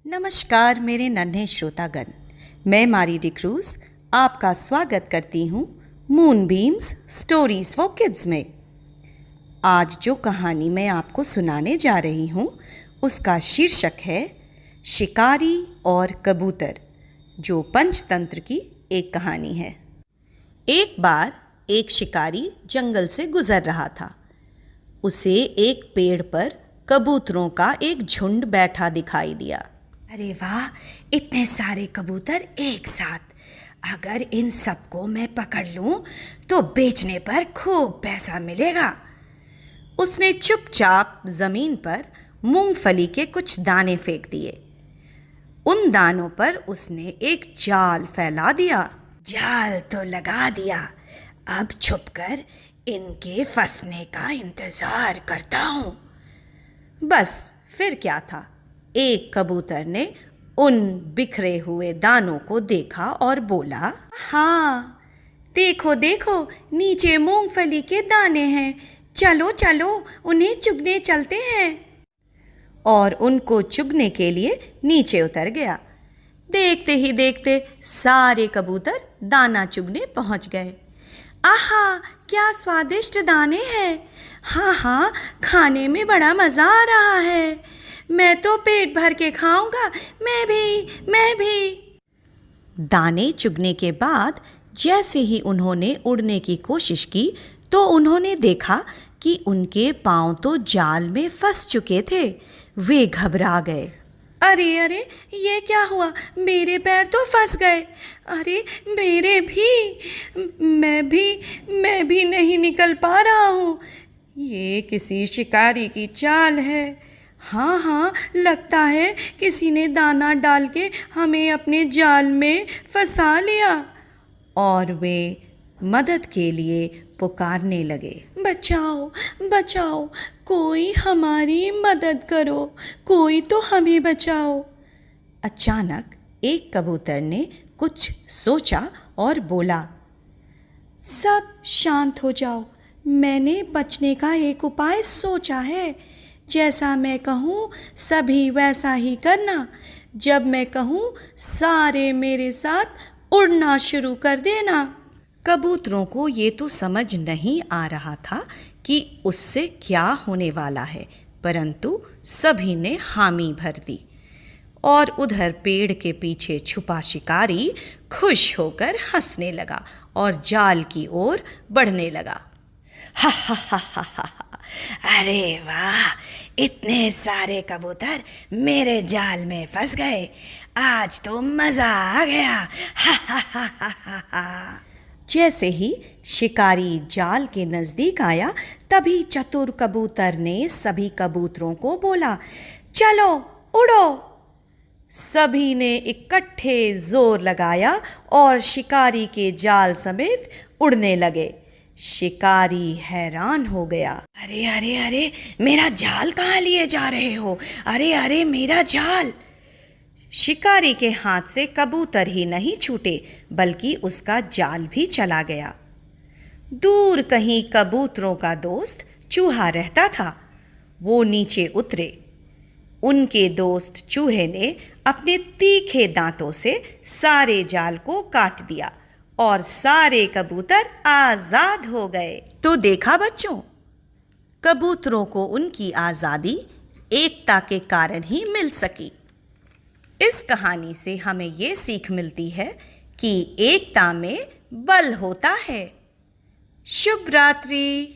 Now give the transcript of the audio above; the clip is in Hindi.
नमस्कार मेरे नन्हे श्रोतागण, मैं मारी डिक्रूज आपका स्वागत करती हूँ मूनबीम्स स्टोरीज फॉर किड्स में। आज जो कहानी मैं आपको सुनाने जा रही हूँ उसका शीर्षक है शिकारी और कबूतर, जो पंचतंत्र की एक कहानी है। एक बार एक शिकारी जंगल से गुजर रहा था। उसे एक पेड़ पर कबूतरों का एक झुंड बैठा दिखाई दिया। अरे वाह, इतने सारे कबूतर एक साथ! अगर इन सबको मैं पकड़ लूं तो बेचने पर खूब पैसा मिलेगा। उसने चुपचाप जमीन पर मूंगफली के कुछ दाने फेंक दिए। उन दानों पर उसने एक जाल फैला दिया। जाल तो लगा दिया, अब छुपकर इनके फंसने का इंतजार करता हूँ। बस फिर क्या था, एक कबूतर ने उन बिखरे हुए दानों को देखा और बोला, हाँ देखो देखो, नीचे मूंगफली के दाने हैं, चलो चलो उन्हें चुगने चलते हैं। और उनको चुगने के लिए नीचे उतर गया। देखते ही देखते सारे कबूतर दाना चुगने पहुंच गए। आहा, क्या स्वादिष्ट दाने हैं! हाँ हाँ, खाने में बड़ा मज़ा आ रहा है। मैं तो पेट भर के खाऊंगा, मैं भी। दाने चुगने के बाद जैसे ही उन्होंने उड़ने की कोशिश की तो उन्होंने देखा कि उनके पांव तो जाल में फंस चुके थे। वे घबरा गए। अरे अरे, ये क्या हुआ? मेरे पैर तो फंस गए। अरे मेरे भी, मैं भी नहीं निकल पा रहा हूँ। ये किसी शिकारी की चाल है। हाँ हाँ, लगता है किसी ने दाना डाल के हमें अपने जाल में फंसा लिया। और वे मदद के लिए पुकारने लगे, बचाओ बचाओ, कोई हमारी मदद करो, कोई तो हमें बचाओ। अचानक एक कबूतर ने कुछ सोचा और बोला, सब शांत हो जाओ, मैंने बचने का एक उपाय सोचा है। जैसा मैं कहूँ सभी वैसा ही करना। जब मैं कहूँ सारे मेरे साथ उड़ना शुरू कर देना। कबूतरों को ये तो समझ नहीं आ रहा था कि उससे क्या होने वाला है, परंतु सभी ने हामी भर दी। और उधर पेड़ के पीछे छुपा शिकारी खुश होकर हंसने लगा और जाल की ओर बढ़ने लगा। हा हा हा हा हा! अरे वाह, इतने सारे कबूतर मेरे जाल में फंस गए। आज तो मज़ा आ गया। हा हा हा हा हा हा! जैसे ही शिकारी जाल के नज़दीक आया, तभी चतुर कबूतर ने सभी कबूतरों को बोला, चलो उड़ो। सभी ने इकट्ठे जोर लगाया और शिकारी के जाल समेत उड़ने लगे। शिकारी हैरान हो गया। अरे अरे अरे, मेरा जाल कहाँ लिए जा रहे हो? अरे अरे, मेरा जाल! शिकारी के हाथ से कबूतर ही नहीं छूटे, बल्कि उसका जाल भी चला गया। दूर कहीं कबूतरों का दोस्त चूहा रहता था। वो नीचे उतरे। उनके दोस्त चूहे ने अपने तीखे दांतों से सारे जाल को काट दिया और सारे कबूतर आज़ाद हो गए। तो देखा बच्चों, कबूतरों को उनकी आज़ादी एकता के कारण ही मिल सकी। इस कहानी से हमें ये सीख मिलती है कि एकता में बल होता है। शुभ रात्रि।